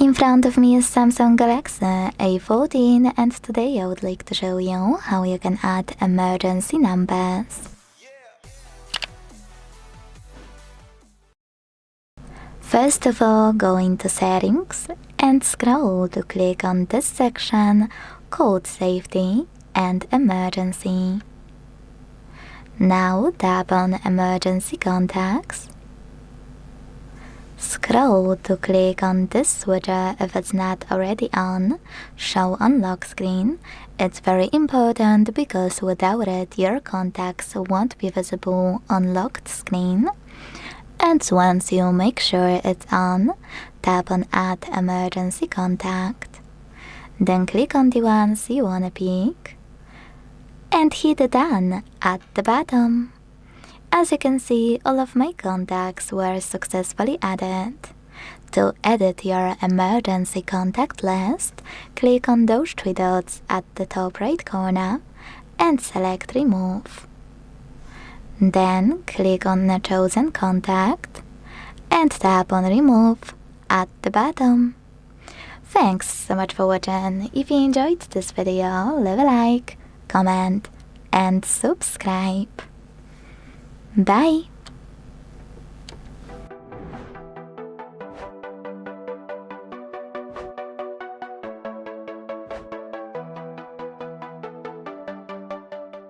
In front of me is Samsung Galaxy A14 and today I would like to show you how you can add emergency numbers. First of all, go into Settings and scroll to click on this section called Safety and Emergency. Now tap on Emergency Contacts. Scroll to click on this switcher if it's not already on, Show on Lock Screen. It's very important because without it your contacts won't be visible on locked screen. And once you make sure it's on, tap on Add Emergency Contact. Then click on the ones you wanna pick and hit Done at the bottom. As you can see, all of my contacts were successfully added. To edit your emergency contact list, click on those three dots at the top right corner and select Remove. Then click on the chosen contact and tap on Remove at the bottom. Thanks so much for watching. If you enjoyed this video, leave a like, comment and subscribe. Bye!